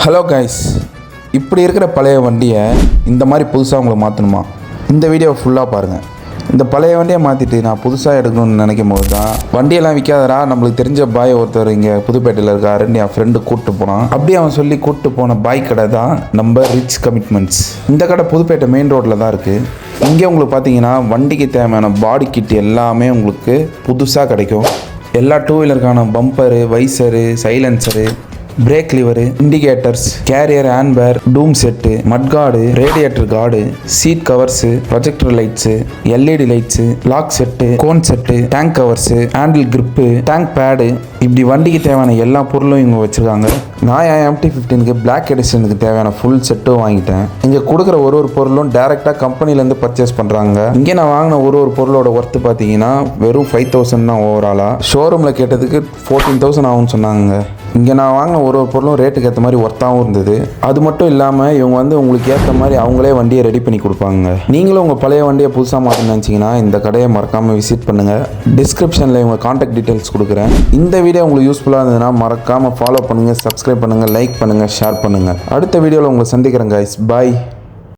Hello guys, இப்படி இருக்கிற பழைய வண்டியை இந்த மாதிரி புதுசாக உங்களுக்கு மாற்றணுமா? இந்த வீடியோவை ஃபுல்லாக பாருங்கள். இந்த பழைய வண்டியை மாற்றிட்டு நான் புதுசாக எடுக்கணும்னு நினைக்கும் போது தான் வண்டியெல்லாம் விற்காதரா, நம்மளுக்கு தெரிஞ்ச பாய் ஒருத்தர் இங்கே புதுப்பேட்டையில் இருக்காருன்னு என் ஃப்ரெண்டு கூப்பிட்டு போனான். அப்படியே அவன் சொல்லி கூப்பிட்டு போன பாய் கடை தான் நம்ம ரிச் கமிட்மெண்ட்ஸ். இந்த கடை புதுப்பேட்டை மெயின் ரோட்டில் தான் இருக்குது. இங்கே உங்களுக்கு பார்த்தீங்கன்னா வண்டிக்கு தேவையான பாடி கிட் எல்லாமே உங்களுக்கு புதுசாக கிடைக்கும். எல்லா டூ வீலருக்கான bumper, visor, silencer, brake lever, indicators, carrier hand bar, dome set, mudguard, radiator guard, seat covers, projector lights, LED lights, lock set, cone set, tank covers, handle grip, tank pad, இப்படி வண்டிக்கு தேவையான எல்லா பொருளும் இவங்க வச்சுருக்காங்க. நான் என் MT-15க்கு பிளாக் எடிஷனுக்கு தேவையான ஃபுல் செட்டும் வாங்கிட்டேன். இங்கே கொடுக்குற ஒரு பொருளும் டேரெக்டாக கம்பெனிலேருந்து பர்ச்சேஸ் பண்ணுறாங்க. இங்கே நான் வாங்கின ஒரு பொருளோட ஒர்த்து பார்த்தீங்கன்னா வெறும் 5000 தான் ஓவராலாக. ஷோரூமில் கேட்டதுக்கு 14000 ஆகும்னு சொன்னாங்க. இங்கே நான் வாங்கின ஒரு பொருளும் ரேட்டுக்கு ஏற்ற மாதிரி ஒர்த்தாகவும் இருந்தது. அது மட்டும் இல்லாமல் இவங்க உங்களுக்கு ஏற்ற மாதிரி அவங்களே வண்டியை ரெடி பண்ணி கொடுப்பாங்க. நீங்களும் உங்கள் பழைய வண்டியை புதுசாக மாற்றணும்னு நினச்சிங்கன்னா இந்த கடையை மறக்காமல் விசிட் பண்ணுங்கள். டிஸ்கிரிப்ஷனில் இவங்க கான்டாக்ட் டீட்டெயில்ஸ் கொடுக்குறேன். இந்த வீடியோ உங்களுக்கு யூஸ்ஃபுல்லாக இருந்ததுன்னா மறக்காமல் ஃபாலோ பண்ணுங்கள், சப்ஸ்கிரைப் பண்ணுங்கள், லைக் பண்ணுங்கள், ஷேர் பண்ணுங்கள். அடுத்த வீடியோவில் உங்களை சந்திக்கிறேன் கைஸ். பாய்.